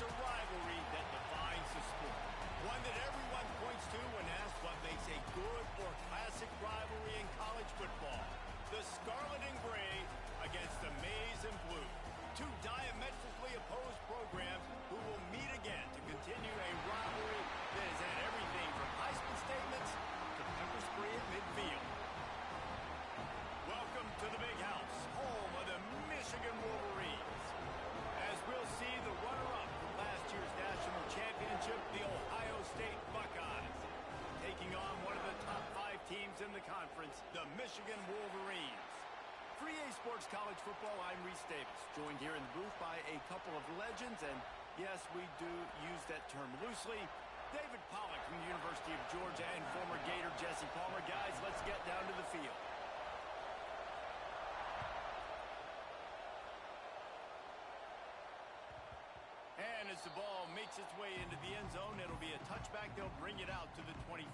It's a rivalry that defines the sport. One that everyone points to when asked what makes a good or classic rivalry in college football. The Scarlet and Gray against the Maize and Blue. Two diametrically opposed programs who will meet again to continue a rivalry that has had everything from Heisman statements to pepper spray at midfield. Welcome to the Big House, home of the Michigan Wolverines. As we'll see the runner-up from last year's national championship, the Ohio State Buckeyes, taking on one of the top 5 teams in the conference, the Michigan Wolverines. For EA Sports College Football, I'm Reese Davis, joined here in the booth by a couple of legends, and yes, we do use that term loosely. David Pollack from the University of Georgia and former Gator Jesse Palmer. Guys, let's get down to the field. And as the ball makes its way into the end zone, it'll be a touchback. They'll bring it out to the 25.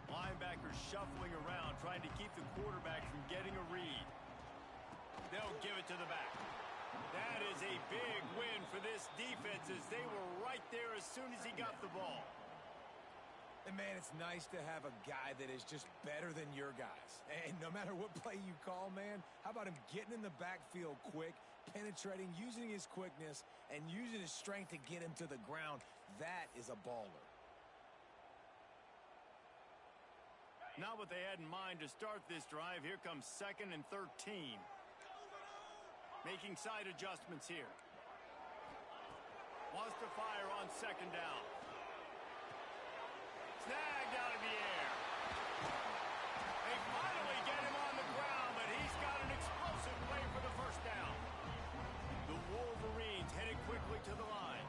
Linebackers shuffling around, trying to keep the quarterback from getting a read. They'll give it to the back. That is a big win for this defense as they were right there as soon as he got the ball. And, man, it's nice to have a guy that is just better than your guys. And no matter what play you call, man, how about him getting in the backfield quick, penetrating, using his quickness, and using his strength to get him to the ground? That is a baller. Not what they had in mind to start this drive. Here comes 2nd and 13. Making side adjustments here. Wants to fire on 2nd down. Snagged out of the air. They finally get him on the ground, but he's got an explosive play for the first down. The Wolverines headed quickly to the line.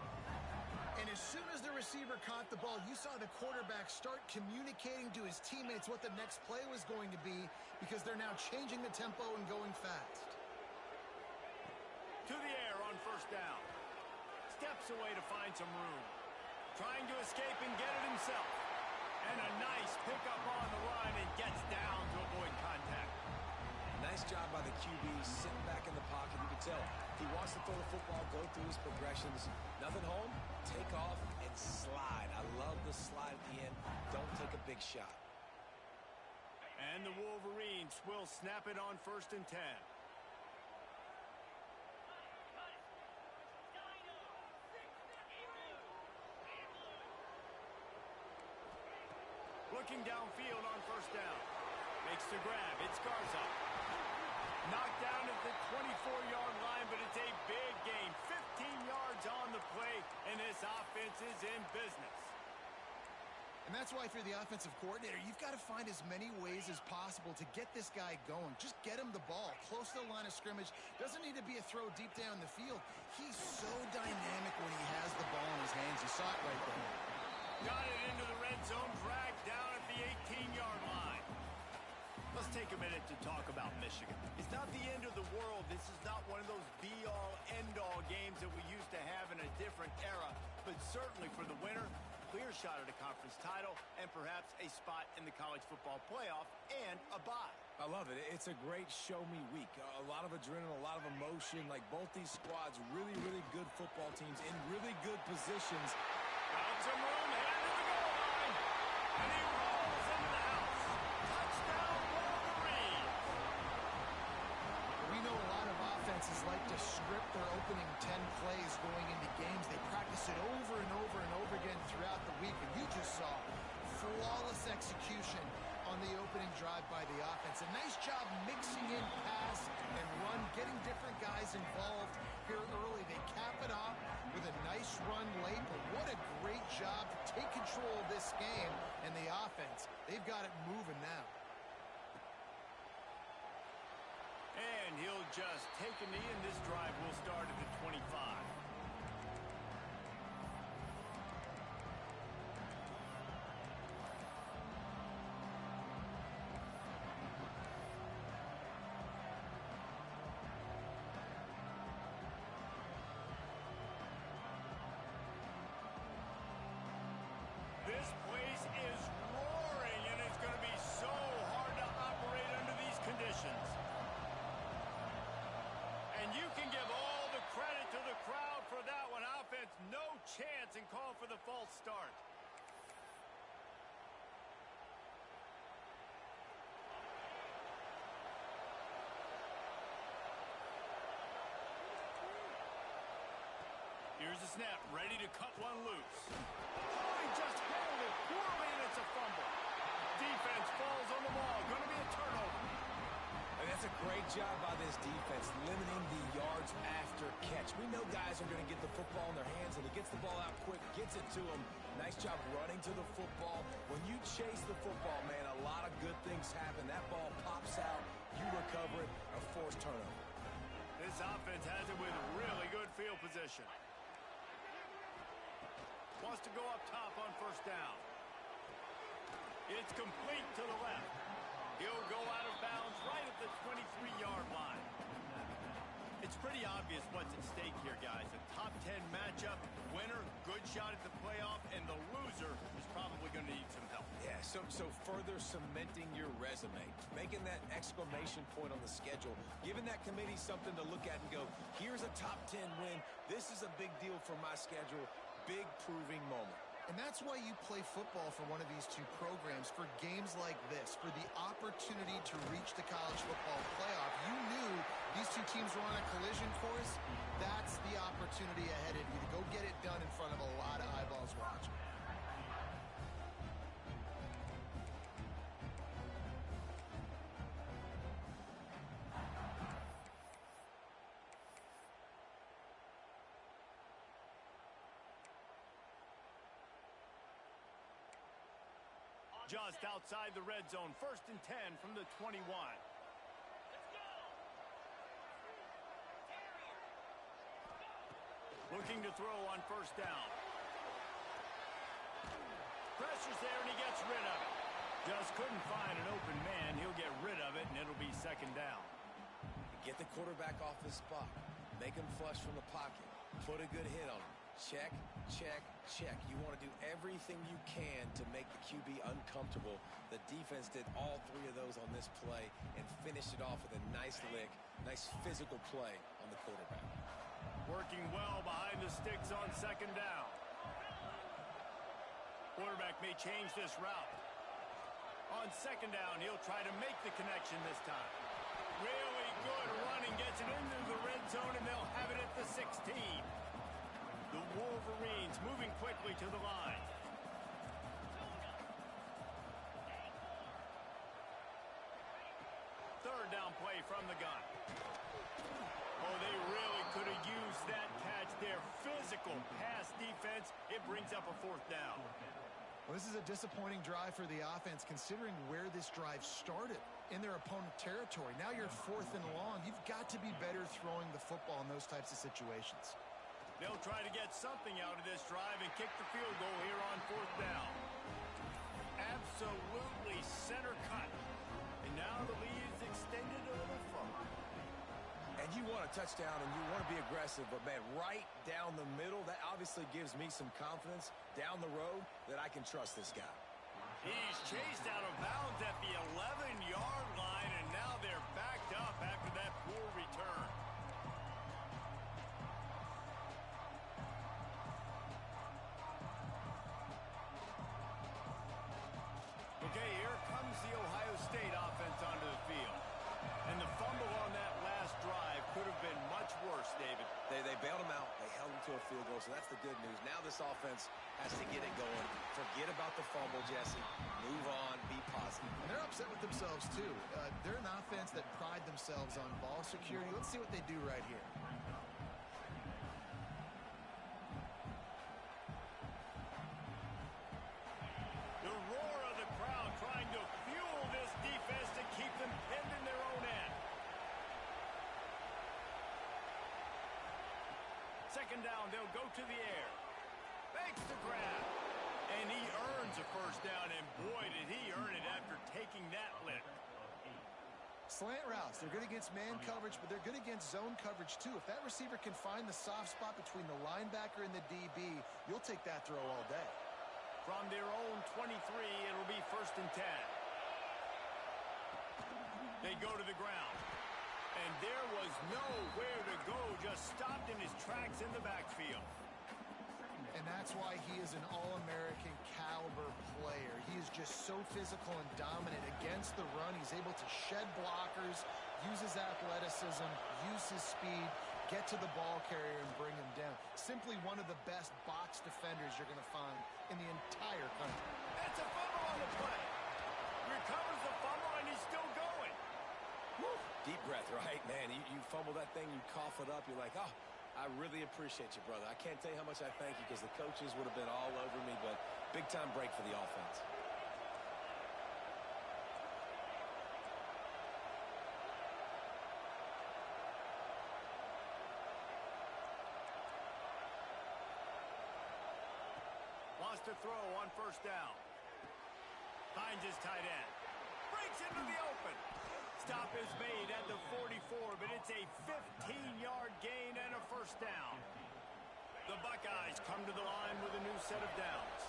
And as soon as the receiver caught the ball, you saw the quarterback start communicating to his teammates what the next play was going to be because they're now changing the tempo and going fast. To the air on 1st down. Steps away to find some room. Trying to escape and get it himself. And a nice pickup on the run and gets down to avoid contact. Nice job by the QB sitting back in the pocket. You can tell he wants to throw the football, go through his progressions. Nothing home, take off and slide. I love the slide at the end. Don't take a big shot. And the Wolverines will snap it on 1st and 10. Looking downfield on 1st down. Makes the grab. It's Garza. Knocked down at the 24-yard line, but it's a big gain. 15 yards on the play, and this offense is in business. And that's why if you're the offensive coordinator, you've got to find as many ways as possible to get this guy going. Just get him the ball close to the line of scrimmage. Doesn't need to be a throw deep down the field. He's so dynamic when he has the ball in his hands. You saw it right there. Got it into the red zone, dragged down at the 18-yard line. Let's take a minute to talk about Michigan. It's not the end of the world. This is not one of those be-all, end-all games that we used to have in a different era. But certainly for the winner, clear shot at a conference title and perhaps a spot in the college football playoff and a bye. I love it. It's a great show-me week. A lot of adrenaline, a lot of emotion. Like both these squads, really, really good football teams in really good positions. Got some room, headed to the goal line. And he rolls into the house. Touchdown, Wolverines. We know a lot of offenses like to script their opening 10 plays going into games. They practice it over and over and over again throughout the week. And you just saw flawless execution on the opening drive by the offense. A nice job mixing in pass and run, getting different guys involved here early. They cap it off with a nice run late, but what a great job to take control of this game. And the offense, they've got it moving now. And he'll just take a knee, and this drive will start at the 25. And you can give all the credit to the crowd for that one. Offense, no chance, and call for the false start. Here's the snap, ready to cut one loose. Oh, he just handled it poorly, and it's a fumble. Defense falls on the ball. Going to be a turnover. And that's a great job by this defense, limiting the yards after catch. We know guys are going to get the football in their hands, and he gets the ball out quick, gets it to him. Nice job running to the football. When you chase the football, man, a lot of good things happen. That ball pops out, you recover it, a forced turnover. This offense has it with really good field position. Wants to go up top on first down. It's complete to the left. He'll go out of bounds right at the 23-yard line. It's pretty obvious what's at stake here, guys. A top 10 matchup, winner, good shot at the playoff, and the loser is probably going to need some help. Yeah, so further cementing your resume, making that exclamation point on the schedule, giving that committee something to look at and go, here's a top 10 win. This is a big deal for my schedule. Big proving moment. And that's why you play football for one of these two programs, for games like this, for the opportunity to reach the college football playoff. You knew these two teams were on a collision course. That's the opportunity ahead of you to go get it done in front of a lot of eyeballs watching. Just outside the red zone, 1st and 10 from the 21. Looking to throw on first down. Pressure's there, and he gets rid of it. Just couldn't find an open man. He'll get rid of it, and it'll be 2nd down. Get the quarterback off his spot. Make him flush from the pocket. Put a good hit on him. Check, check, check. You want to do everything you can to make the QB uncomfortable. The defense did all 3 of those on this play and finished it off with a nice lick, nice physical play on the quarterback. Working well behind the sticks on 2nd down. Quarterback may change this route. On 2nd down, he'll try to make the connection this time. Really good running, gets it into the red zone, and they'll have it at the 16. The Wolverines moving quickly to the line. Third down play from the gun. Oh, they really could have used that catch there. Physical pass defense. It brings up a 4th down. Well, this is a disappointing drive for the offense, considering where this drive started in their opponent territory. Now you're 4th and long. You've got to be better throwing the football in those types of situations. They'll try to get something out of this drive and kick the field goal here on 4th down. Absolutely center cut. And now the lead is extended a little further. And you want a touchdown and you want to be aggressive, but man, right down the middle, that obviously gives me some confidence down the road that I can trust this guy. He's chased out of bounds at the 11-yard line, and now they're backed up after that poor return. Okay, here comes the Ohio State offense onto the field. And the fumble on that last drive could have been much worse, David. They bailed him out. They held him to a field goal, so that's the good news. Now this offense has to get it going. Forget about the fumble, Jesse. Move on. Be positive. And they're upset with themselves, too. They're an offense that pride themselves on ball security. Let's see what they do right here. The roar of the crowd trying to fuel this defense to keep them pinned in their own end. 2nd down, they'll go to the air. Makes the grab. And he earns a 1st down, and boy, did he earn it after taking that lick. Slant routes, they're good against man coverage, but they're good against zone coverage, too. If that receiver can find the soft spot between the linebacker and the DB, you'll take that throw all day. From their own 23, it'll be 1st and 10. They go to the ground. And there was nowhere to go, just stopped in his tracks in the backfield. And that's why he is an All-American caliber player. He is just so physical and dominant against the run. He's able to shed blockers, use his athleticism, use his speed, get to the ball carrier and bring him down. Simply one of the best box defenders you're going to find in the entire country. That's a fumble on the play. Recovers the fumble, and he's still going. Woo. Deep breath, right, man? You fumble that thing, you cough it up, you're like, oh, I really appreciate you, brother. I can't tell you how much I thank you because the coaches would have been all over me, but big-time break for the offense. Wants to throw on first down. Finds his tight end. Breaks into the open. Stop is made at the 44, but it's a 15-yard gain and a first down. The Buckeyes come to the line with a new set of downs.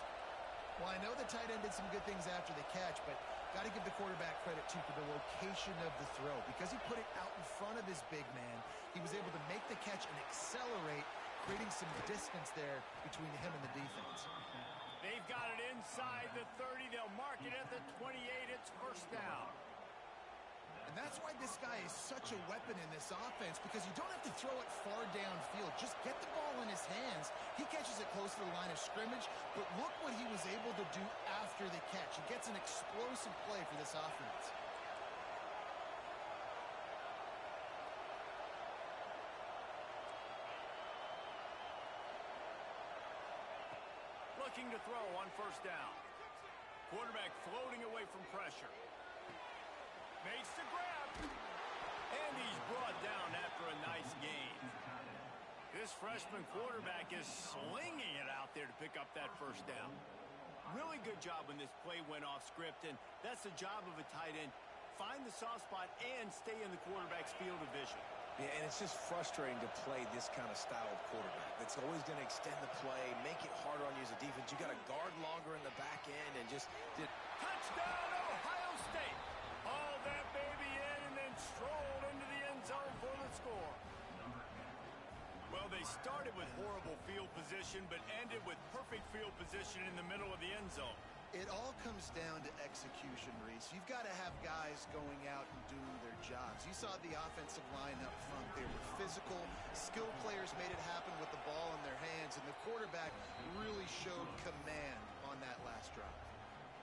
Well, I know the tight end did some good things after the catch, but got to give the quarterback credit, too, for the location of the throw. Because he put it out in front of his big man, he was able to make the catch and accelerate, creating some distance there between him and the defense. They've got it inside the 30. They'll mark it at the 28. It's first down. And that's why this guy is such a weapon in this offense, because you don't have to throw it far downfield. Just get the ball in his hands. He catches it close to the line of scrimmage, but look what he was able to do after the catch. He gets an explosive play for this offense. Looking to throw on first down. Quarterback floating away from pressure. Makes the grab. And he's brought down after a nice gain. This freshman quarterback is slinging it out there to pick up that first down. Really good job when this play went off script, and that's the job of a tight end. Find the soft spot and stay in the quarterback's field of vision. Yeah, and it's just frustrating to play this kind of style of quarterback. That's always going to extend the play, make it harder on you as a defense. You got to guard longer in the back end and just did. Touchdown, Ohio State! Hauled that baby in and then strolled into the end zone for the score. Well, they started with horrible field position, but ended with perfect field position in the middle of the end zone. It all comes down to execution, Reese. You've got to have guys going out and doing their jobs. You saw the offensive line up front. They were physical. Skilled players made it happen with the ball in their hands, and the quarterback really showed command on that last drive.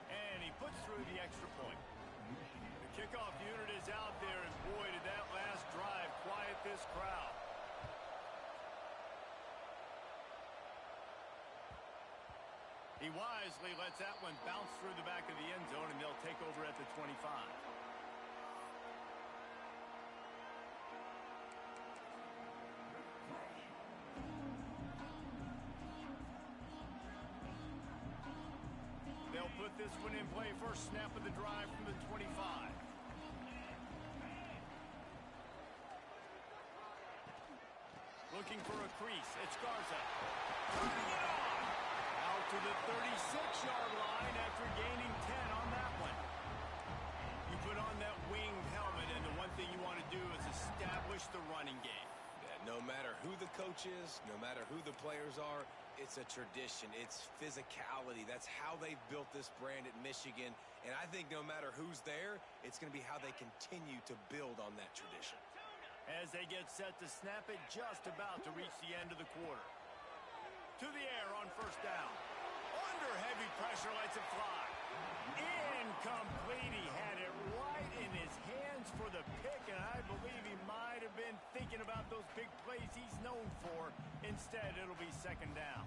And he puts through the extra point. The kickoff unit is out there, and boy, did that last drive quiet this crowd. He wisely lets that one bounce through the back of the end zone, and they'll take over at the 25. They'll put this one in play. First snap of the drive from the 25. Looking for a crease. It's Garza. Turning it on. Out to the 36-yard line after gaining 10 on that one. You put on that winged helmet, and the one thing you want to do is establish the running game. Yeah, no matter who the coach is, no matter who the players are, it's a tradition. It's physicality. That's how they've built this brand at Michigan. And I think no matter who's there, it's going to be how they continue to build on that tradition. As they get set to snap it, just about to reach the end of the quarter. To the air on first down. Under heavy pressure, lets it fly. Incomplete. He had it right in his hands for the pick, and I believe he might have been thinking about those big plays he's known for. Instead, it'll be second down.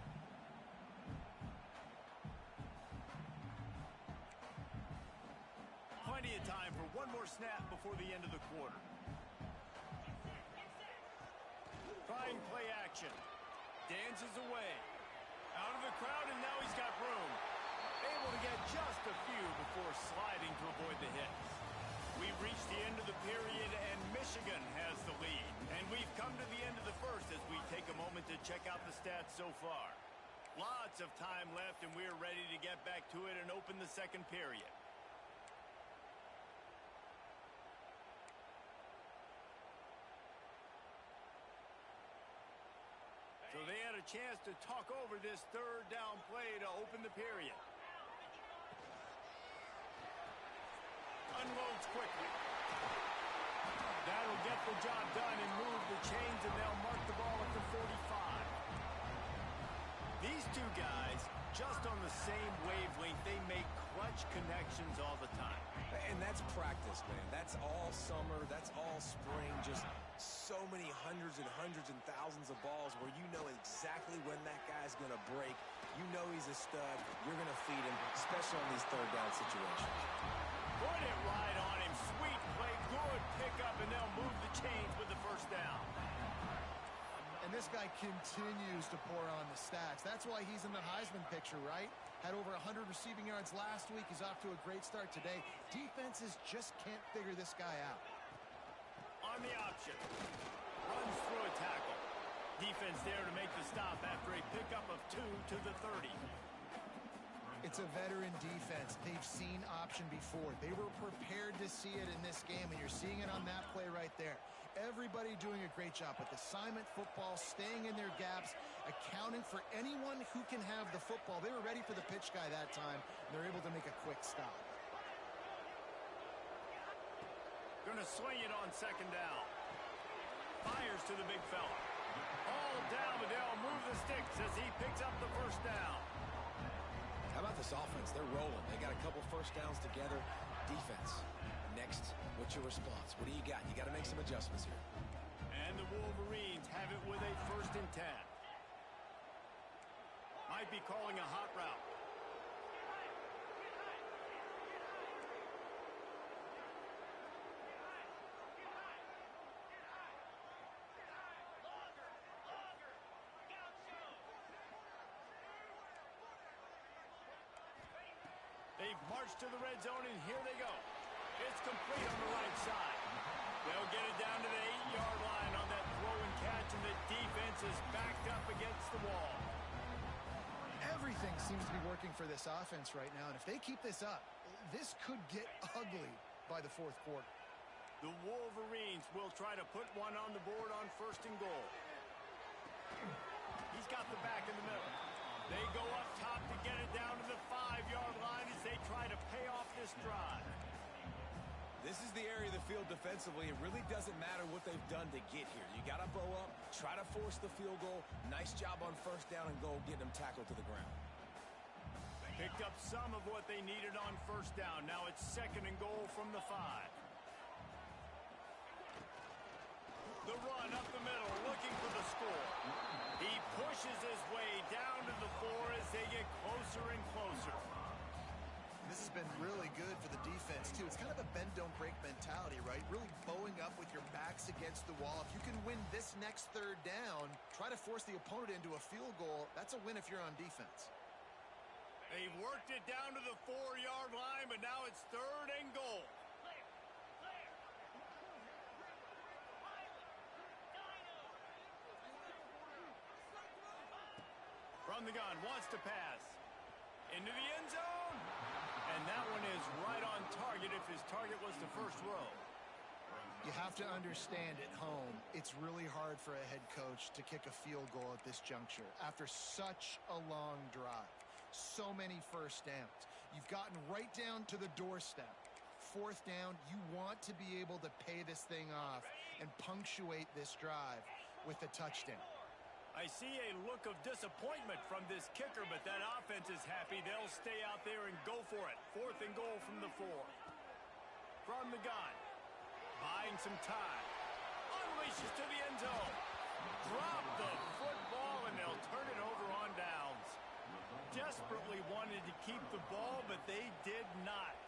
Plenty of time for one more snap before the end of the quarter. Trying play action. Dances away. Out of the crowd, and now he's got room. Able to get just a few before sliding to avoid the hits. We've reached the end of the period, and Michigan has the lead. And we've come to the end of the first as we take a moment to check out the stats so far. Lots of time left, and we're ready to get back to it and open the second period. a chance to talk over this third down play to open the period. Unloads quickly. That'll get the job done and move the chains, and they'll mark the ball at the 45. These two guys, just on the same wavelength, they make clutch connections all the time. And that's practice, man. That's all summer. That's all spring. Just so many hundreds and thousands of balls where you know exactly when that guy's going to break. You know he's a stud. You're going to feed him, especially on these third down situations. Put it right on him. Sweet play. Good pickup, and they'll move the chains with the first down. And this guy continues to pour on the stats. That's why he's in the Heisman picture, right? Had over 100 receiving yards last week. He's off to a great start today. Defenses just can't figure this guy out. On the option. Runs through a tackle. Defense there to make the stop after a pickup of 2 to the 30. It's a veteran defense. They've seen option before. They were prepared to see it in this game, and you're seeing it on that play right there. Everybody doing a great job with assignment football, staying in their gaps, accounting for anyone who can have the football. They were ready for the pitch guy that time, and they're able to make a quick stop. Going to swing it on second down. Fires to the big fella. All down, but they'll move the sticks as he picks up the first down. How about this offense? They're rolling. They got a couple first downs together. Defense. Next, what's your response? What do you got? You got to make some adjustments here. And the Wolverines have it with a 1st and 10. Might be calling a hot route. They've marched to the red zone, and here they go. It's complete on the right side. They'll get it down to the 8-yard line on that throw and catch, and the defense is backed up against the wall. Everything seems to be working for this offense right now, and if they keep this up, this could get ugly by the 4th quarter. The Wolverines will try to put one on the board on 1st and goal. He's got the back in the middle. They go up top to get it down to the 5-yard line as they try to pay off this drive. This is the area of the field defensively. It really doesn't matter what they've done to get here. You got to bow up, try to force the field goal. Nice job on 1st down and goal, getting them tackled to the ground. Picked up some of what they needed on 1st down. Now it's 2nd and goal from the 5. The run up the middle, looking for the score. He pushes his way down to the 4 as they get closer and closer. This has been really good for the defense, too. It's kind of a bend-don't-break mentality, right? Really bowing up with your backs against the wall. If you can win this next 3rd down, try to force the opponent into a field goal. That's a win if you're on defense. They've worked it down to the 4-yard line, but now it's 3rd and goal. From the gun, wants to pass. Into the end zone. And that one is right on target if his target was the 1st row. You have to understand at home, it's really hard for a head coach to kick a field goal at this juncture after such a long drive. So many first downs. You've gotten right down to the doorstep. 4th down, you want to be able to pay this thing off and punctuate this drive with a touchdown. I see a look of disappointment from this kicker, but that offense is happy. They'll stay out there and go for it. 4th and goal from the 4. From the gun. Buying some time. Unleashes to the end zone. Drop the football, and they'll turn it over on downs. Desperately wanted to keep the ball, but they did not.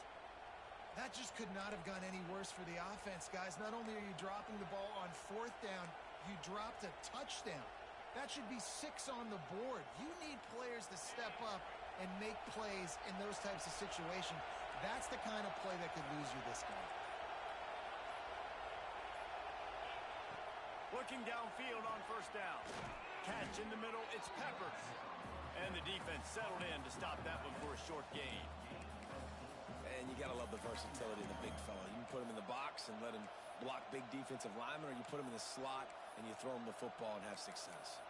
That just could not have gone any worse for the offense, guys. Not only are you dropping the ball on 4th down, you dropped a touchdown. That should be 6 on the board. You need players to step up and make plays in those types of situations. That's the kind of play that could lose you this game. Looking downfield on 1st down. Catch in the middle, it's Peppers. And the defense settled in to stop that one for a short gain. And you got to love the versatility of the big fella. You can put him in the box and let him block big defensive linemen, or you put him in the slot and you throw him the football and have success.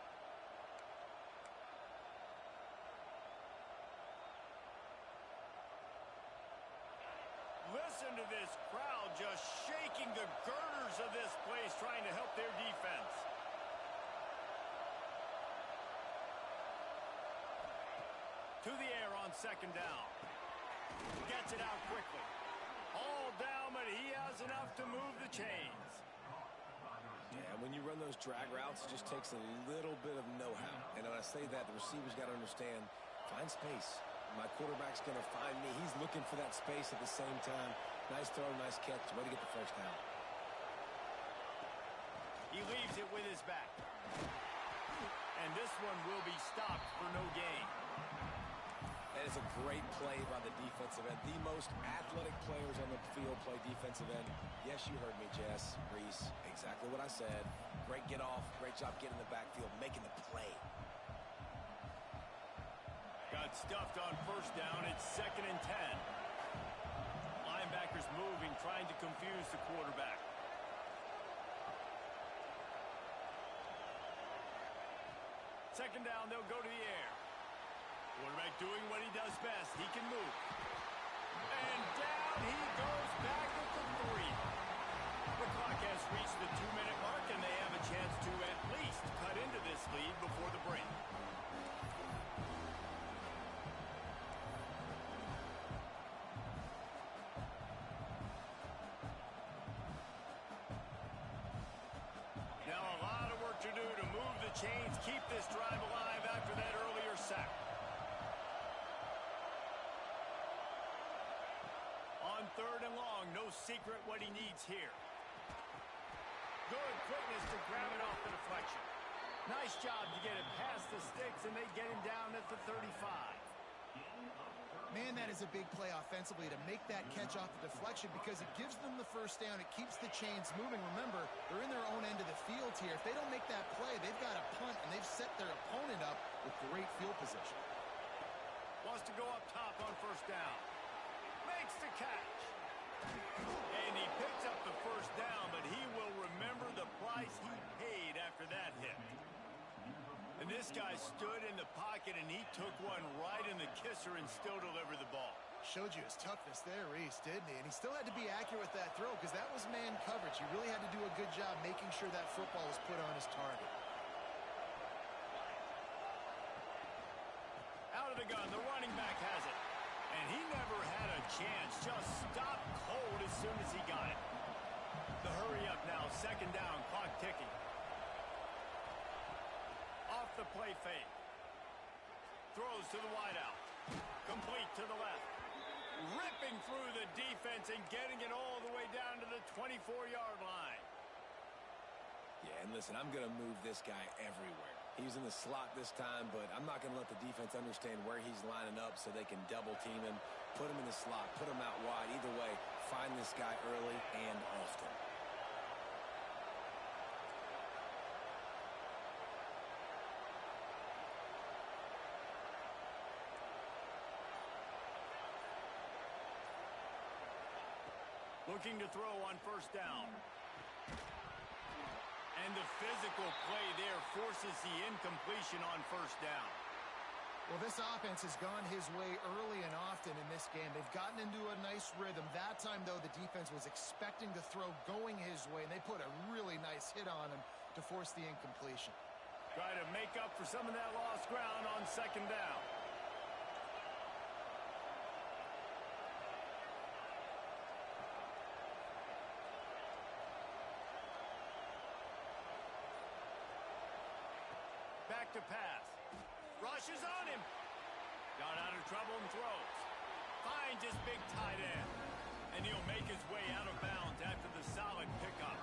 Listen to this crowd just shaking the girders of this place, trying to help their defense. To the air on second down. Gets it out quickly. All down, but he has enough to move the chains. Yeah, when you run those drag routes, it just takes a little bit of know-how. And when I say that, the receiver's got to understand, find space. My quarterback's going to find me. He's looking for that space at the same time. Nice throw, nice catch. Way to get the first down. He leaves it with his back. And this one will be stopped for no gain. That is a great play by the defensive end. The most athletic players on the field play defensive end. Yes, you heard me, Jess, Reese. Exactly what I said. Great get off. Great job getting in the backfield, making the play. Got stuffed on first down. It's 2nd and 10. Linebackers moving, trying to confuse the quarterback. Second down, they'll go to the air. Quarterback doing what he does best. He can move. And down he goes back at the 3. The clock has reached the 2-minute mark, and they have a chance to at least cut into this lead before the break. Now a lot of work to do to move the chains, keep this drive alive after that earlier sack. On 3rd and long, no secret what he needs here. Good quickness to grab it off the deflection. Nice job to get it past the sticks, and they get him down at the 35. Man, that is a big play offensively to make that catch off the deflection because it gives them the first down. It keeps the chains moving. Remember, they're in their own end of the field here. If they don't make that play, they've got a punt, and they've set their opponent up with great field position. Wants to go up top on first down. Makes the catch. And he picks up the first down, but he will remember the price he paid after that hit. And this guy stood in the pocket, and he took one right in the kisser and still delivered the ball. Showed you his toughness there, Reese, didn't he? And he still had to be accurate with that throw because that was man coverage. He really had to do a good job making sure that football was put on his target. Out of the gun, the running back has it. And he never had a chance, just stopped cold as soon as he got it. The hurry up now, 2nd down, clock ticking. Off the play fake. Throws to the wideout. Complete to the left. Ripping through the defense and getting it all the way down to the 24-yard line. Yeah, and listen, I'm going to move this guy everywhere. He's in the slot this time, but I'm not going to let the defense understand where he's lining up so they can double team him, put him in the slot, put him out wide. Either way, find this guy early and often. Looking to throw on first down. And the physical play there forces the incompletion on first down. Well, this offense has gone his way early and often in this game. They've gotten into a nice rhythm. That time, though, the defense was expecting the throw going his way, and they put a really nice hit on him to force the incompletion. Try to make up for some of that lost ground on 2nd down. Back to pass. Rushes on him. Got out of trouble and throws. Finds his big tight end. And he'll make his way out of bounds after the solid pickup.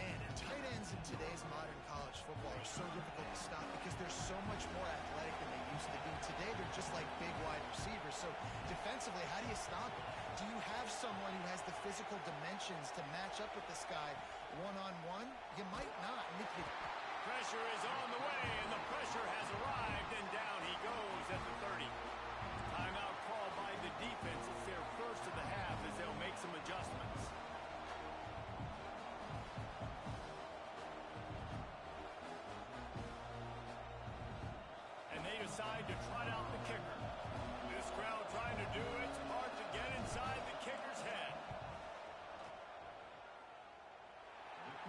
Man, and tight ends in today's modern college football are so difficult to stop because they're so much more athletic than they used to be. Today, they're just like big wide receivers. So defensively, how do you stop it? Do you have someone who has the physical dimensions to match up with this guy one-on-one? You might not. And if you Pressure is on the way, and the pressure has arrived, and down he goes at the 30. Timeout called by the defense. It's their first of the half as they'll make some adjustments. And they decide to trot out the kicker. This crowd trying to do its part to get inside the kicker's head.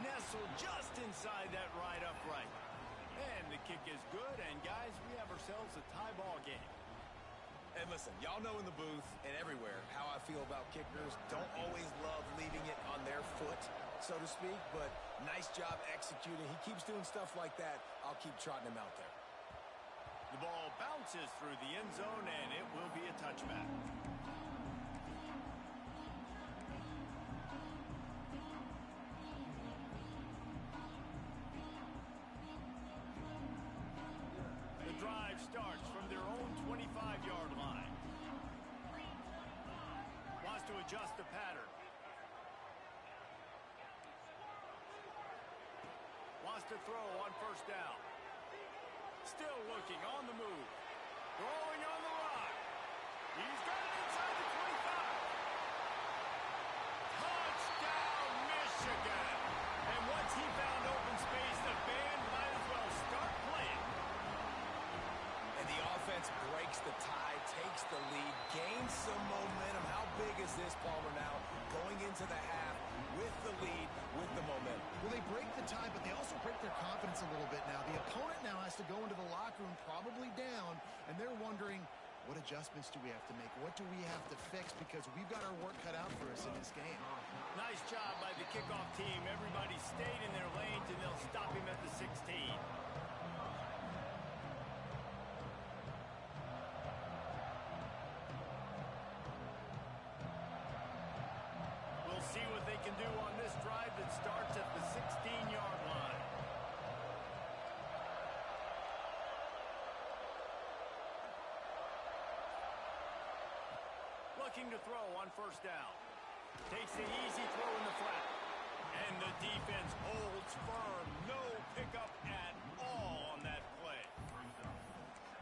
nestled just inside that right upright. And the kick is good, and guys, we have ourselves a tie ball game. And listen, y'all know in the booth and everywhere how I feel about kickers. Don't always love leaving it on their foot, so to speak, but nice job executing. He keeps doing stuff like that. I'll keep trotting him out there. The ball bounces through the end zone, and it will be a touchback. Drive starts from their own 25-yard line. Wants to adjust the pattern. Wants to throw on first down. Still looking on the move. Throwing on the run. He's got it inside the 25. Touchdown, Michigan. And once he found open space, the band might as well start playing. The offense breaks the tie, takes the lead, gains some momentum. How big is this, Palmer, now? Going into the half with the lead, with the momentum. Well, they break the tie, but they also break their confidence a little bit now. The opponent now has to go into the locker room probably down, and they're wondering, what adjustments do we have to make? What do we have to fix? Because we've got our work cut out for us in this game. Nice job by the kickoff team. Everybody stayed in their lanes, and they'll stop him at the 16. See what they can do on this drive that starts at the 16-yard line. Looking to throw on first down. Takes the easy throw in the flat. And the defense holds firm. No pickup at all on that play.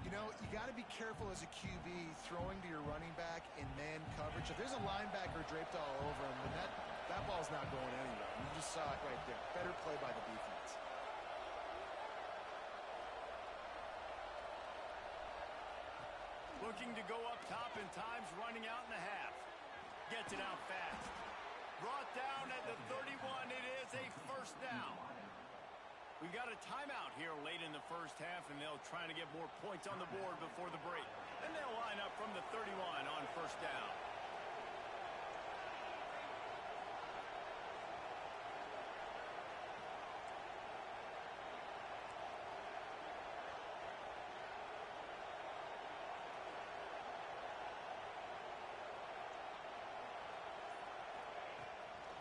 You know, you got to be careful as a QB throwing to your running back in man coverage. If there's a linebacker draped all over him, then that ball's not going anywhere. You just saw it right there. Better play by the defense. Looking to go up top in times, running out in the half. Gets it out fast. Brought down at the 31. It is a first down. We got a timeout here late in the first half, and they'll try to get more points on the board before the break. And they'll line up from the 31 on first down.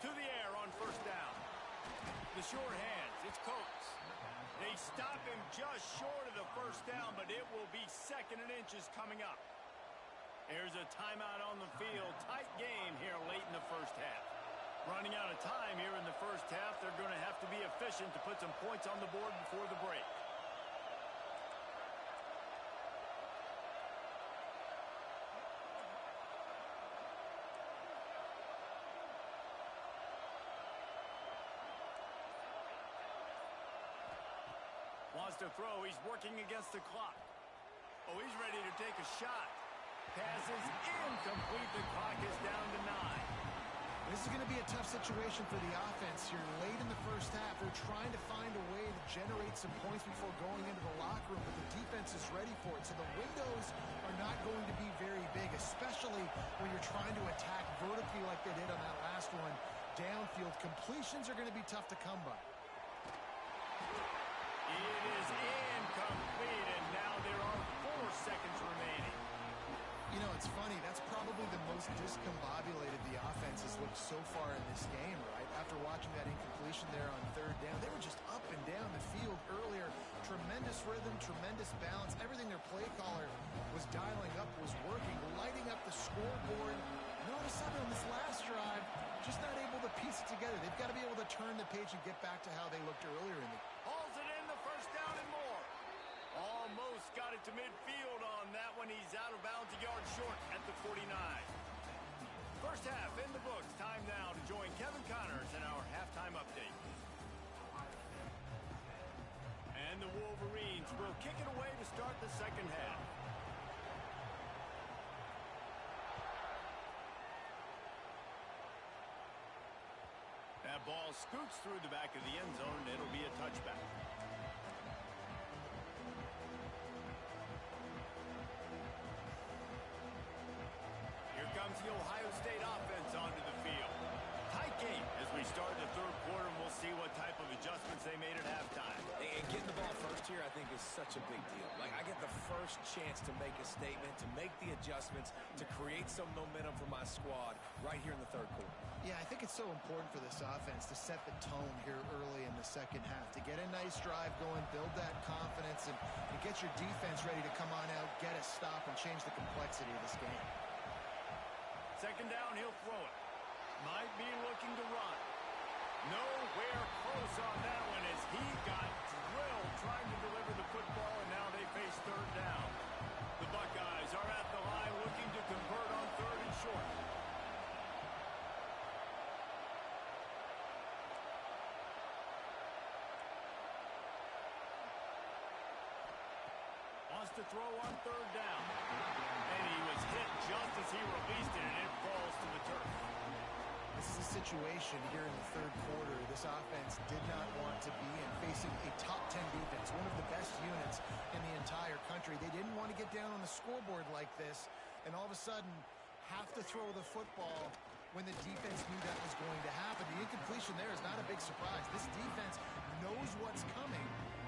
To the air on first down. The sure hands, it's Coates. They stop him just short of the first down, but it will be 2nd and inches coming up. There's a timeout on the field. Tight game here late in the first half. Running out of time here in the first half. They're going to have to be efficient to put some points on the board before the break. Wants to throw. He's working against the clock. Oh, he's ready to take a shot. Pass is incomplete. The clock is down to 9. This is going to be a tough situation for the offense here late in the first half. They're trying to find a way to generate some points before going into the locker room, but the defense is ready for it. So the windows are not going to be very big, especially when you're trying to attack vertically like they did on that last one. Downfield completions are going to be tough to come by. It is incomplete, and now there are 4 seconds remaining. You know, it's funny. That's probably the most discombobulated the offense has looked so far in this game, right? After watching that incompletion there on 3rd down, they were just up and down the field earlier. Tremendous rhythm, tremendous balance. Everything their play caller was dialing up was working, lighting up the scoreboard. And all of a sudden on this last drive, just not able to piece it together. They've got to be able to turn the page and get back to how they looked earlier in the game. Hauls it in, the first down and more. Almost got it to midfield on that one. He's out of bounds a yard short at the 49. First half in the books. Time now to join Kevin Connors in our halftime update. And the Wolverines will kick it away to start the second half. That ball scoots through the back of the end zone, and it'll be a touchback. Here comes the Ohio State offense onto the field. Tight game as we start the third quarter, and we'll see what type of adjustments they made at halftime. And getting the ball first here, I think, is such a big deal. Like, I get the first chance to make a statement, to make the adjustments, to create some momentum for my squad right here in the third quarter. Yeah, I think it's so important for this offense to set the tone here early in the second half, to get a nice drive going, build that confidence, and get your defense ready to come on out, get a stop, and change the complexity of this game. Second down, he'll throw it. Might be looking to run. Nowhere close on that one as he got drilled trying to deliver the football, and now they face third down. The Buckeyes are at the line looking to convert on third and short. Wants to throw on third down. And he was hit just as he released it, and it falls to the turf. This is a situation here in the third quarter this offense did not want to be in, facing a top 10 defense, one of the best units in the entire country. They didn't want to get down on the scoreboard like this, and all of a sudden have to throw the football when the defense knew that was going to happen. The incompletion there is not a big surprise. This defense knows what's coming,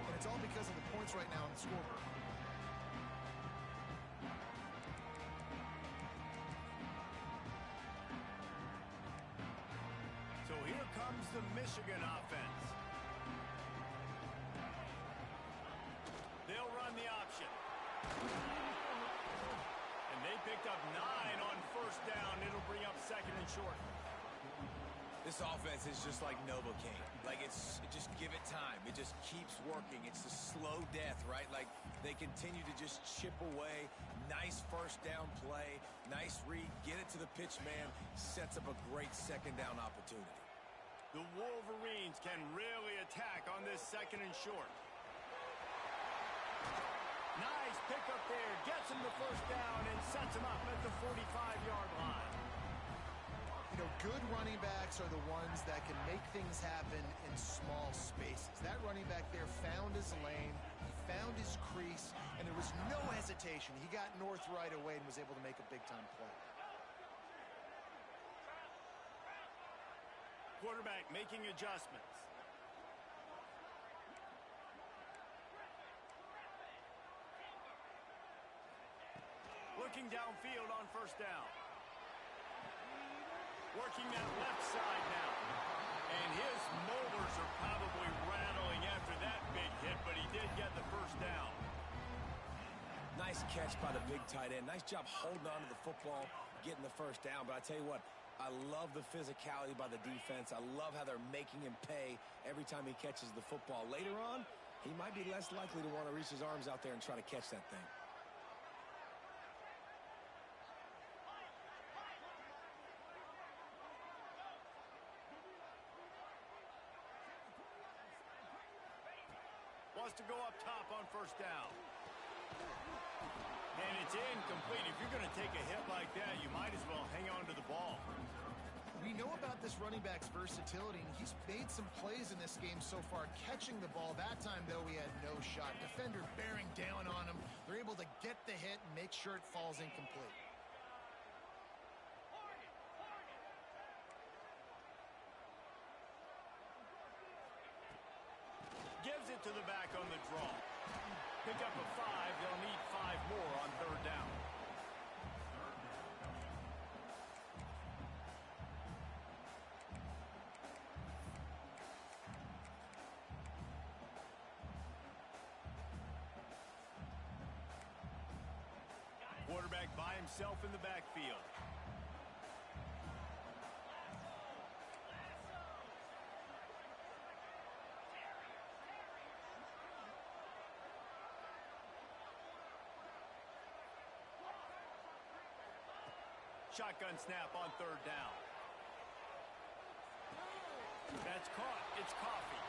and it's all because of the points right now on the scoreboard. So here comes the Michigan offense. They'll run the option. And they picked up 9 on first down. It'll bring up second and short. This offense is just like Novocaine. Like, it just give it time. It just keeps working. It's the slow death, right? Like, they continue to just chip away. Nice first down play. Nice read. Get it to the pitch man. Sets up a great second down opportunity. The Wolverines can really attack on this second and short. Nice pickup there. Gets him the first down and sets him up at the 45-yard line. You know, good running backs are the ones that can make things happen in small spaces. That running back there found his lane, he found his crease, and there was no hesitation. He got north right away and was able to make a big-time play. Quarterback making adjustments. Looking downfield on first down. Working that left side now. And his molars are probably rattling after that big hit, but he did get the first down. Nice catch by the big tight end. Nice job holding on to the football, getting the first down. But I tell you what, I love the physicality by the defense. I love how they're making him pay every time he catches the football. Later on, he might be less likely to want to reach his arms out there and try to catch that thing. Wants to go up top on first down. And it's incomplete. If you're going to take a hit like that, you might as well hang on to the ball. We know about this running back's versatility, and he's made some plays in this game so far, catching the ball. That time, though, he had no shot. Defender bearing down on him. They're able to get the hit and make sure it falls incomplete. Gives it to the back on the draw. Pick up a 5. They'll need 5 more on third down. Quarterback by himself in the backfield. Shotgun snap on third down. That's caught. It's Coffee.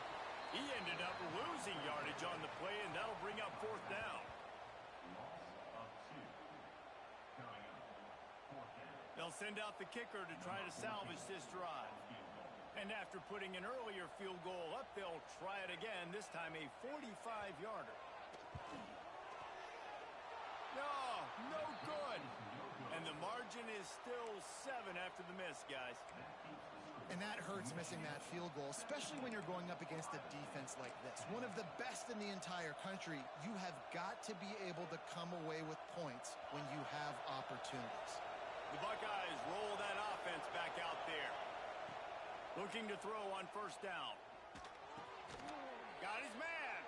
He ended up losing yardage on the play, and that'll bring up fourth down. They'll send out the kicker to try to salvage this drive. And after putting an earlier field goal up, they'll try it again, this time a 45-yarder. No good. And the margin is still 7 after the miss, guys. And that hurts, missing that field goal, especially when you're going up against a defense like this. One of the best in the entire country. You have got to be able to come away with points when you have opportunities. The Buckeyes roll that offense back out there. Looking to throw on first down. Got his man.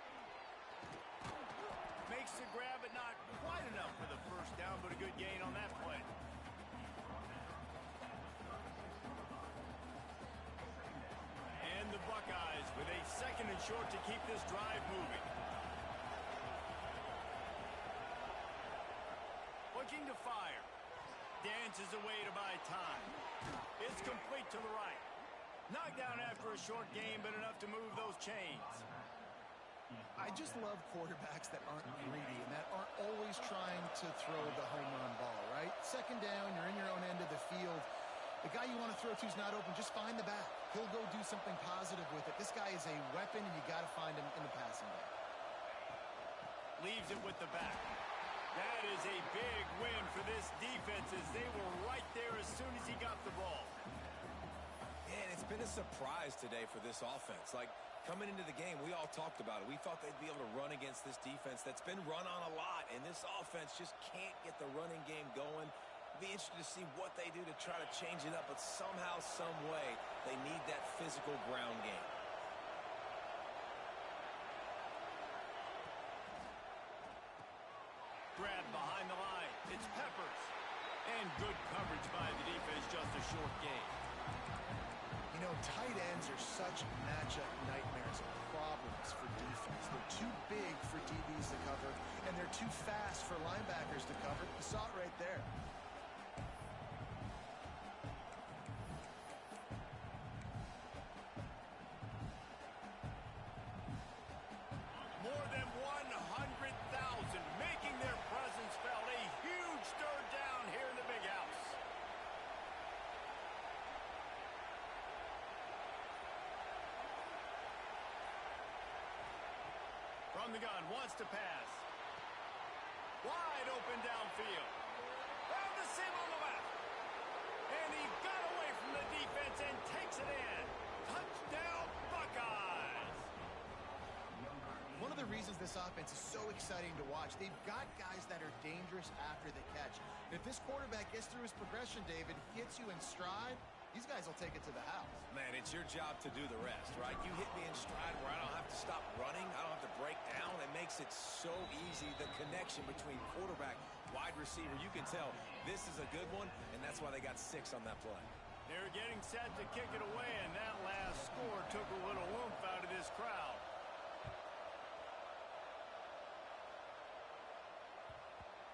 Makes the grab, but not quite enough for the first down, but a good gain on that play. And the Buckeyes with a 2nd and short to keep this drive moving. Looking to fire. Dances away to buy time. It's complete to the right. Knocked down after a short game, but enough to move those chains. I just love quarterbacks that aren't greedy and that aren't always trying to throw the home run ball, right? 2nd down, you're in your own end of the field. The guy you want to throw to is not open. Just find the back. He'll go do something positive with it. This guy is a weapon, and you got to find him in the passing game. Leaves it with the back. That is a big win for this defense as they were right there as soon as he got the ball. And it's been a surprise today for this offense. Like, coming into the game, we all talked about it. We thought they'd be able to run against this defense that's been run on a lot, and this offense just can't get the running game going. It'll be interesting to see what they do to try to change it up, but somehow, some way, they need that physical ground game. Grab behind the line. It's Peppers. And good coverage by the defense, just a short game. You know, tight ends are such matchup nightmares and problems for defense. They're too big for DBs to cover, and they're too fast for linebackers to cover. You saw it right there. More than 100,000 making their presence felt. A huge third down here in the big house. From the gun, wants to pass. Wide open downfield. Found the seam on the left. And he got away from the defense and takes it in. Touchdown, Buckeyes. One of the reasons this offense is so exciting to watch, they've got guys that are dangerous after the catch. If this quarterback gets through his progression, David, hits you in stride, these guys will take it to the house. Man, it's your job to do the rest, right? You hit me in stride where I don't have to stop running. I don't have to break down. It makes it so easy, the connection between quarterback, wide receiver. You can tell this is a good one, and that's why they got 6 on that play. They're getting set to kick it away, and that last score took a little oomph out of this crowd.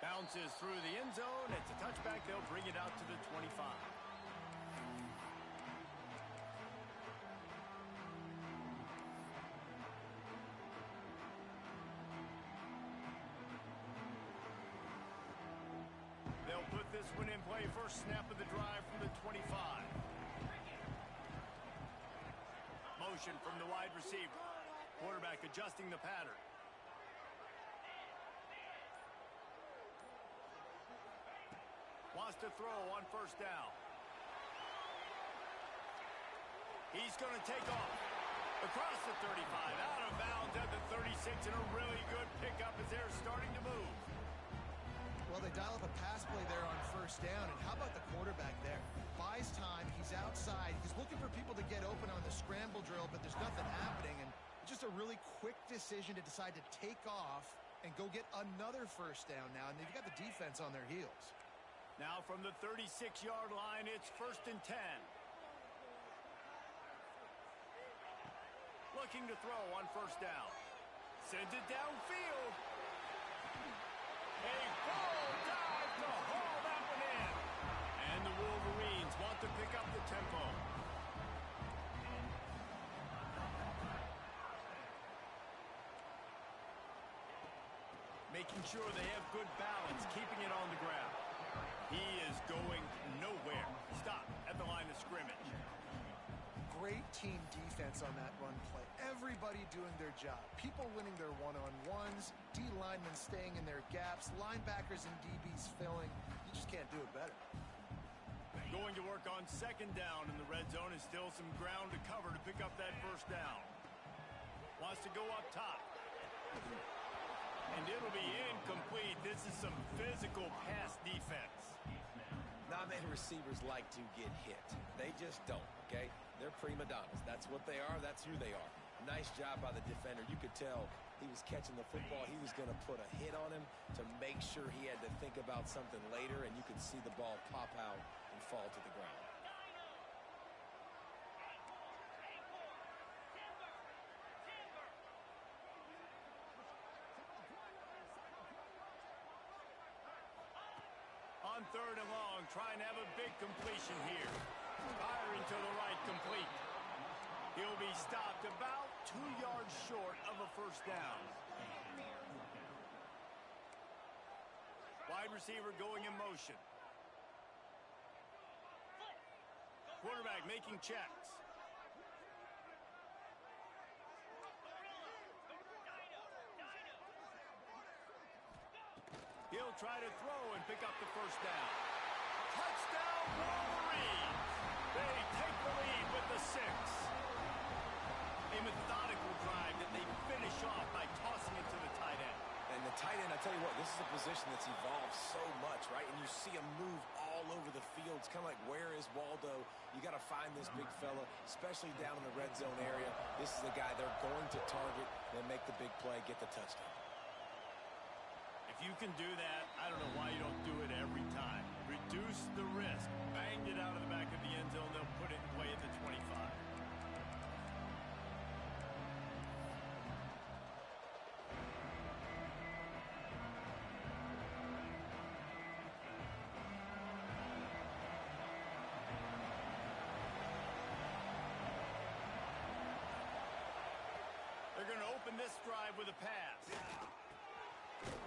Bounces through the end zone. It's a touchback. They'll bring it out to the 25. They'll put this one in play. First snap of the drive from the 25. Motion from the wide receiver. Quarterback adjusting the pattern. Wants to throw on first down. He's going to take off. Across the 35, out of bounds at the 36, and a really good pickup as they're starting to move. Well, they dial up a pass play there on first down, and how about the quarterback there? Buys time, he's outside, he's looking for people to get open on the scramble drill, but there's nothing happening, and just a really quick decision to decide to take off and go get another first down now, and they've got the defense on their heels. Now from the 36-yard line, it's 1st and 10. Looking to throw on first down. Sends it downfield. A full dive to haul that one in. And the Wolverines want to pick up the tempo. Making sure they have good balance, keeping it on the ground. He is going nowhere. Stop at the line of scrimmage. Great team defense on that run play. Everybody doing their job. People winning their one-on-ones, D linemen staying in their gaps, linebackers and DBs filling. You just can't do it better. Going to work on second down in the red zone, and still some ground to cover to pick up that first down. Wants to go up top. And it'll be incomplete. This is some physical pass defense. Not many receivers like to get hit. They just don't, okay? They're prima donnas. That's what they are. That's who they are. Nice job by the defender. You could tell he was catching the football. He was going to put a hit on him to make sure he had to think about something later, and you could see the ball pop out and fall to the ground. On third and long, trying to have a big completion here. Firing to the right, complete. He'll be stopped about 2 yards short of a first down. Wide receiver going in motion. Quarterback making checks. He'll try to throw and pick up the first down. Touchdown, Wolverines! They take the lead with the 6. A methodical drive that they finish off by tossing it to the tight end. And the tight end, I tell you what, this is a position that's evolved so much, right? And you see him move all over the field. It's kind of like, where is Waldo? You got to find this big fella, especially down in the red zone area. This is the guy they're going to target. They make the big play, get the touchdown. If you can do that, I don't know why you don't do it every time. Reduce the risk. Banged it out of the back of the end zone. They'll put it in play at the 25. They're going to open this drive with a pass.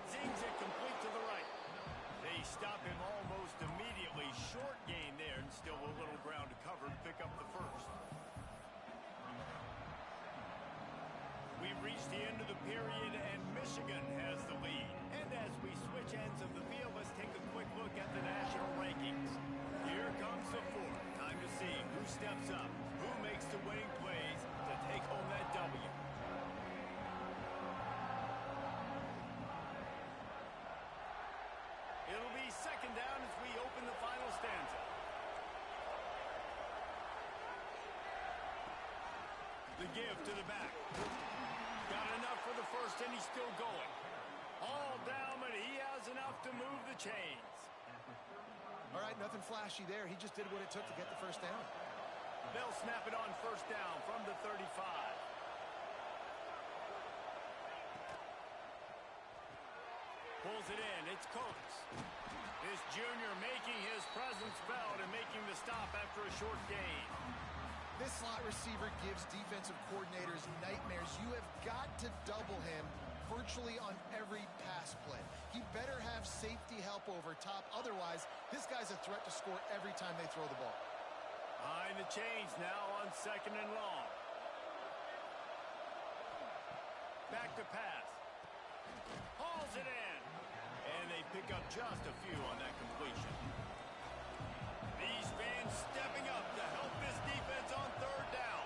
Zings it complete to the right. They stop him almost immediately. Short gain there, and still a little ground to cover to pick up the first. We've reached the end of the period, and Michigan has the lead. And as we switch ends of the field, let's take a quick look at the national rankings. Here comes the 4th. Time to see who steps up, who makes the winning plays to take home that W. It'll be second down as we open the final stanza. The give to the back. Got enough for the first, and he's still going. All down, but he has enough to move the chains. All right, nothing flashy there. He just did what it took to get the first down. They'll snap it on first down from the 35. Pulls it in. It's Coates. This junior making his presence felt and making the stop after a short gain. This slot receiver gives defensive coordinators nightmares. You have got to double him virtually on every pass play. He better have safety help over top. Otherwise, this guy's a threat to score every time they throw the ball. Behind the chains now on second and long. Back to pass. Hauls it in. And they pick up just a few on that completion. These fans stepping up to help this defense on third down.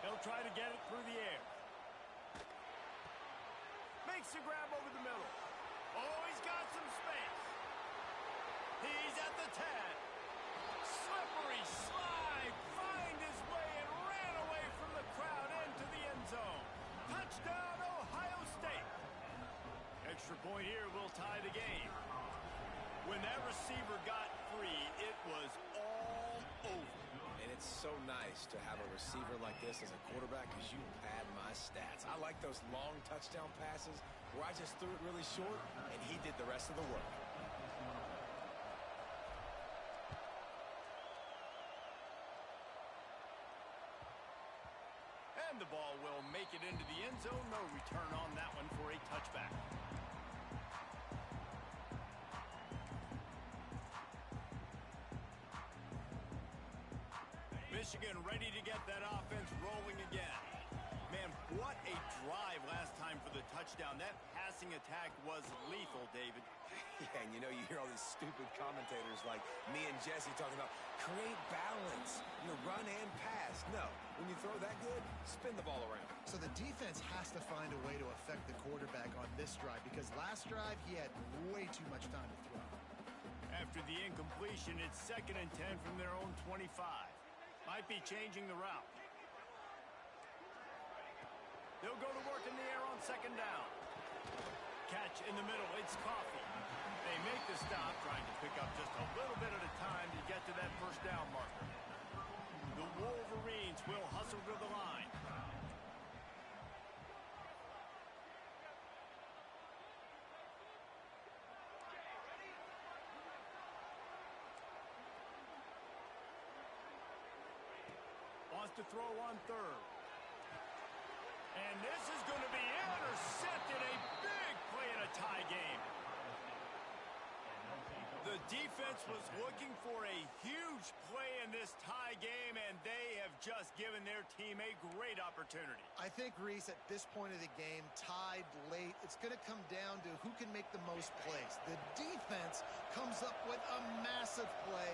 They'll try to get it through the air. Makes the grab over the middle. Oh, he's got some space. He's at the 10. Slippery slide. Find his way and ran away from the crowd into the end zone. Touchdown, Ohio State. Extra point here will tie the game. When that receiver got free, it was all over. And it's so nice to have a receiver like this as a quarterback because you pad my stats. I like those long touchdown passes where I just threw it really short and he did the rest of the work. And and the ball will make it into the end zone. No return on that one for a touchback. Michigan ready to get that offense rolling again. Man, what a drive last time for the touchdown. That passing attack was lethal, David. Yeah, and you know, you hear all these stupid commentators like me and Jesse talking about create balance, run and pass. No, when you throw that good, spin the ball around. So the defense has to find a way to affect the quarterback on this drive because last drive he had way too much time to throw. After the incompletion, it's 2nd and 10 from their own 25. Might be changing the route. They'll go to work in the air on 2nd down. Catch in the middle. It's Coffee. They make the stop, trying to pick up just a little bit at a time to get to that 1st down marker. The Wolverines will hustle to the line. Wants to throw on 3rd. And this is going to be intercepted. A big play in a tie game. The defense was looking for a huge play in this tie game, and they have just given their team a great opportunity. I think, Reese, at this point of the game, tied late, it's going to come down to who can make the most plays. The defense comes up with a massive play,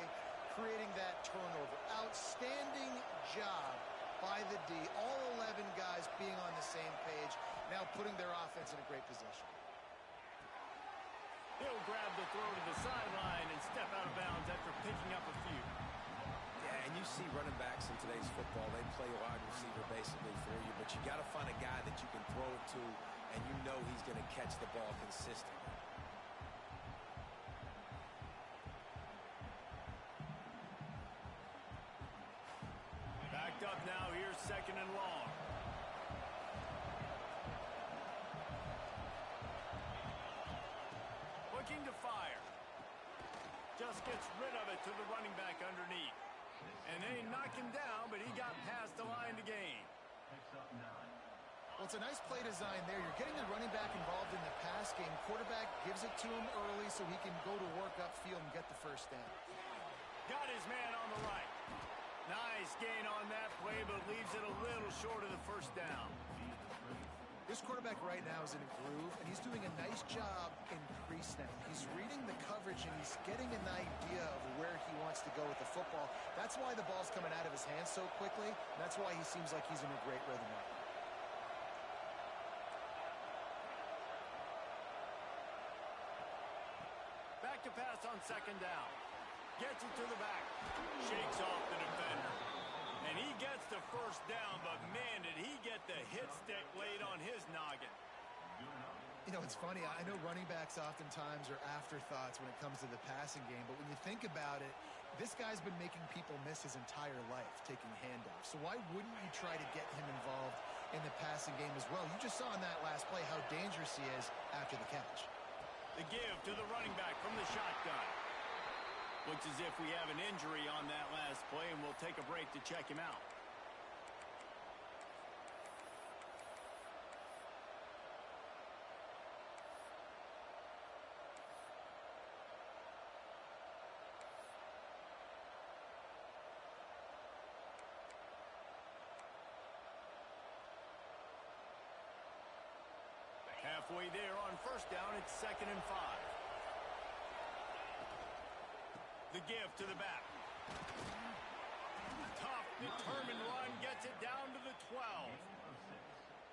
creating that turnover. Outstanding job by the D. All 11 guys being on the same page, now putting their offense in a great position. He'll grab the throw to the sideline and step out of bounds after picking up a few. Yeah, and you see running backs in today's football, they play wide receiver basically for you, but you got to find a guy that you can throw it to, and you know he's going to catch the ball consistently. Backed up now, here's 2nd and long. Looking to fire. Just gets rid of it to the running back underneath. And they knock him down, but he got past the line to gain. Well, it's a nice play design there. You're getting the running back involved in the pass game. Quarterback gives it to him early so he can go to work upfield and get the 1st down. Got his man on the right. Nice gain on that play, but leaves it a little short of the 1st down. This quarterback right now is in a groove, and he's doing a nice job in pre-snap. He's reading the coverage, and he's getting an idea of where he wants to go with the football. That's why the ball's coming out of his hands so quickly. And that's why he seems like he's in a great rhythm right now. Back to pass on 2nd down. Gets it to the back. Shakes off the defender. And he gets the 1st down, but man, did he get the hit stick laid on his noggin. You know, it's funny. I know running backs oftentimes are afterthoughts when it comes to the passing game, but when you think about it, this guy's been making people miss his entire life taking handoffs. So why wouldn't you try to get him involved in the passing game as well? You just saw in that last play how dangerous he is after the catch. The give to the running back from the shotgun. Looks as if we have an injury on that last play, and we'll take a break to check him out. Halfway there on 1st down, it's 2nd and 5. The give to the back. Tough, determined run, gets it down to the 12.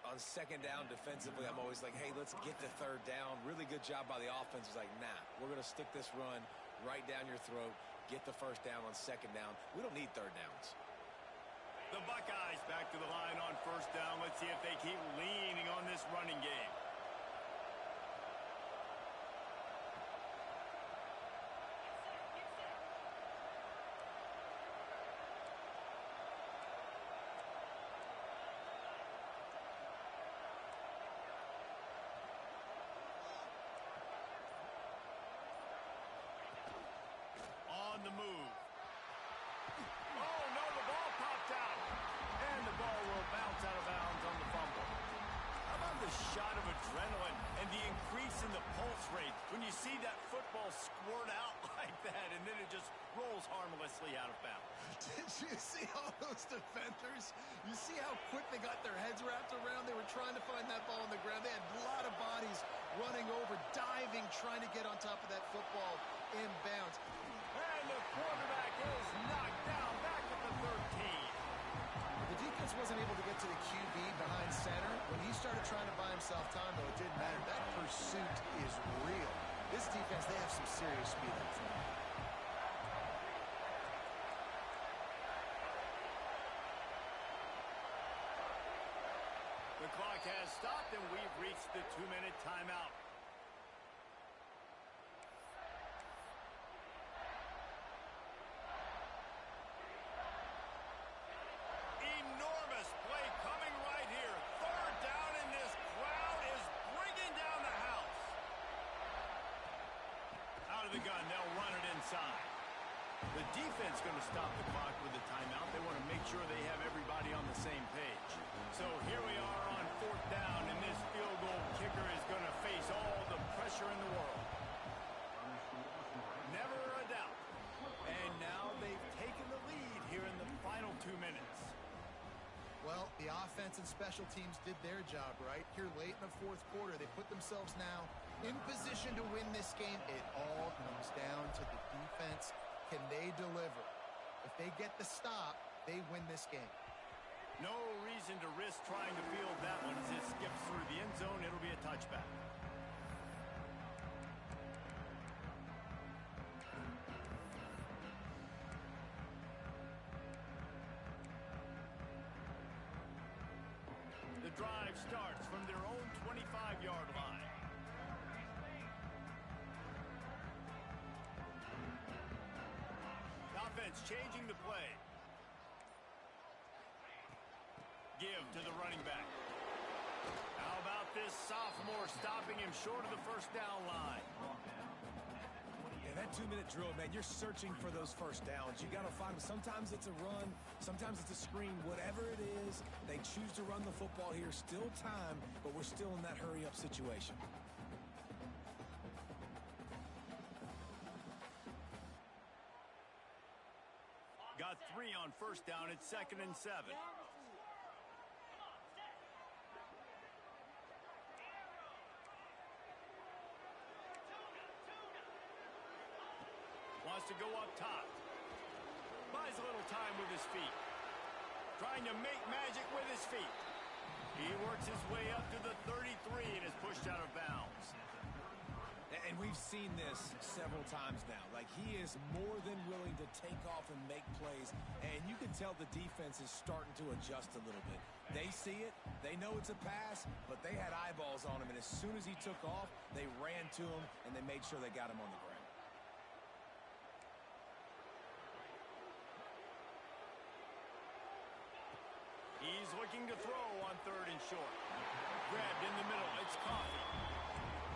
On 2nd down defensively, I'm always like, hey, let's get to 3rd down. Really good job by the offense. It's like, nah, we're going to stick this run right down your throat, get the 1st down on 2nd down. We don't need 3rd downs. The Buckeyes back to the line on 1st down. Let's see if they keep leaning on this running game. On the move. Oh, no, the ball popped out. And the ball will bounce out of bounds And the increase in the pulse rate, when you see that football squirt out like that, and then it just rolls harmlessly out of bounds. Did you see all those defenders? You see how quick they got their heads wrapped around? They were trying to find that ball on the ground. They had a lot of bodies running over, diving, trying to get on top of that football in bounds. And the quarterback is knocked down back at the 13. The defense wasn't able to get to the QB behind center. When he started trying to buy himself time, though, it didn't matter. That pursuit is real. This defense, they have some serious speed up front. The clock has stopped, and we've reached the 2-minute timeout. Enormous play coming right here. Third down, and this crowd is bringing down the house. Out of the gun, they'll run it inside. The defense going to stop the clock with a timeout. They want to make sure they have everybody on the same page. So here we are on fourth down, and this field goal kicker is going to face all the pressure in the world. Never a doubt. And now they've taken the lead here in the final 2 minutes. Well, the offense and special teams did their job, right? Here late in the fourth quarter, they put themselves now in position to win this game. It all comes down to the defense. Can they deliver? If they get the stop, they win this game. No reason to risk trying to field that one. As it skips through the end zone, it'll be a touchback. The drive starts from their own 25-yard line. Offense changing the play. Give to the running back. How about this sophomore stopping him short of the first down line? Yeah, that 2-minute drill, man, you're searching for those first downs. You got to find them. Sometimes it's a run. Sometimes it's a screen. Whatever it is, they choose to run the football here. Still time, but we're still in that hurry-up situation. Got 3 on first down. It's 2nd and 7. Wants to go up top. Buys a little time with his feet. Trying to make magic with his feet. He works his way up to the 33 and is pushed out of bounds. And we've seen this several times now. Like, he is more than willing to take off and make plays. And you can tell the defense is starting to adjust a little bit. They see it. They know it's a pass, but they had eyeballs on him. And as soon as he took off, they ran to him, and they made sure they got him on the ground. He's looking to throw on 3rd and short. Grabbed in the middle. It's Coffee.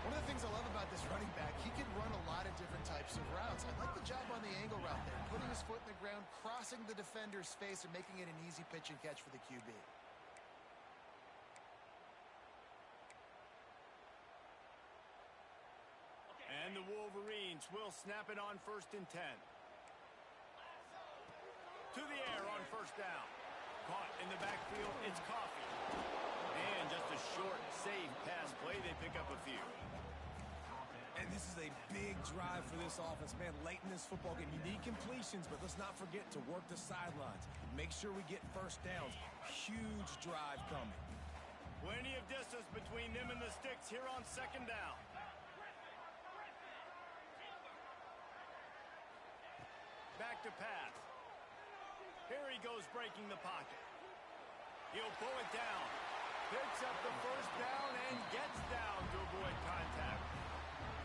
One of the things I love about this running back, he can run a lot of different types of routes. I like the job on the angle route there, putting his foot in the ground, crossing the defender's face, and making it an easy pitch and catch for the QB. And the Wolverines will snap it on 1st and 10. To the air on 1st down. Caught in the backfield, it's Coffee. And just a short, safe pass play, they pick up a few. And this is a big drive for this offense, man. Late in this football game, you need completions, but let's not forget to work the sidelines. Make sure we get first downs. Huge drive coming. Plenty of distance between them and the sticks here on 2nd down. Back to pass. Here he goes breaking the pocket. He'll pull it down. Picks up the first down and gets down to avoid contact.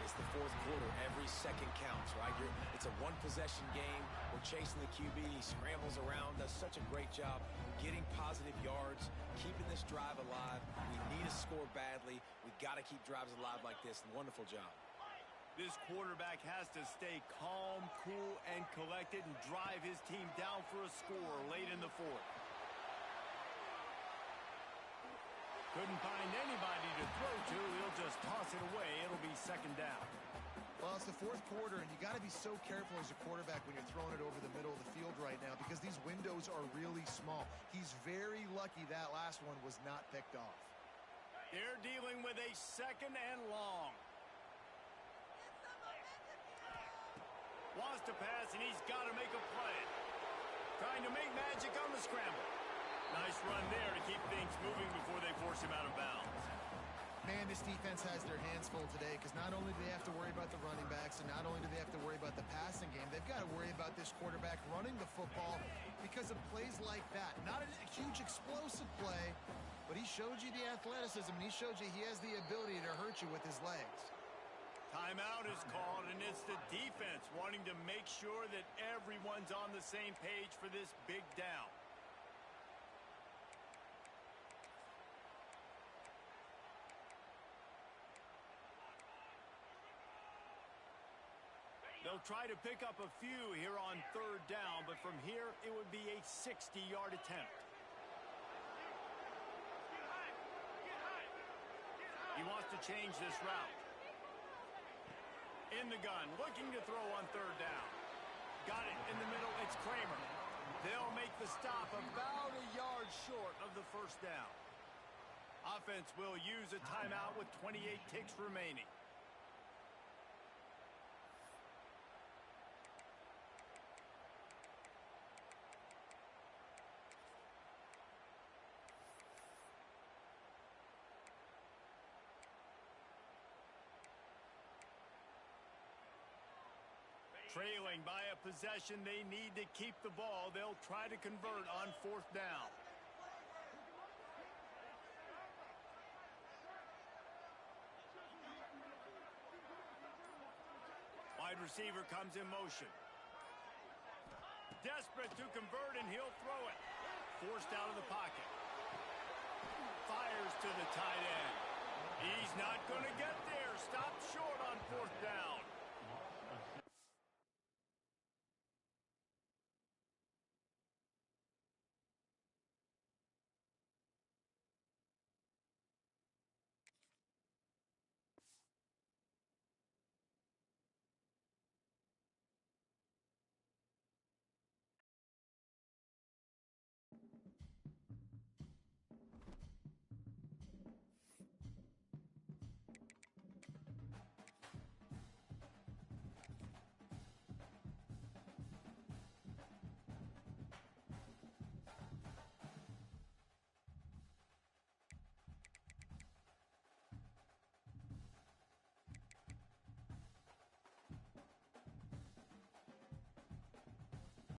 It's the fourth quarter. Every second counts, right? It's a one-possession game. We're chasing the QB. He scrambles around, does such a great job getting positive yards, keeping this drive alive. We need to score badly. We've got to keep drives alive like this. Wonderful job. This quarterback has to stay calm, cool, and collected and drive his team down for a score late in the fourth. Couldn't find anybody to to throw to. He'll just toss it away. It'll be second down. Well, it's the fourth quarter, and you got to be so careful as a quarterback when you're throwing it over the middle of the field right now because these windows are really small. He's very lucky that last one was not picked off. They're dealing with a second and long. Wants to pass, and he's got to make a play. Trying to make magic on the scramble. Nice run there to keep things moving before they force him out of bounds. Man, this defense has their hands full today because not only do they have to worry about the running backs and not only do they have to worry about the passing game, they've got to worry about this quarterback running the football because of plays like that. Not a huge explosive play, but he showed you the athleticism, and he showed you he has the ability to hurt you with his legs. Timeout is called, and it's the defense wanting to make sure that everyone's on the same page for this big down. They'll try to pick up a few here on third down, but from here it would be a 60-yard attempt. He wants to change this route. In the gun, looking to throw on third down. Got it in the middle, it's Kramer. They'll make the stop about a yard short of the first down. Offense will use a timeout with 28 ticks remaining. Trailing by a possession, they need to keep the ball. They'll try to convert on fourth down. Wide receiver comes in motion. Desperate to convert, and he'll throw it. Forced out of the pocket.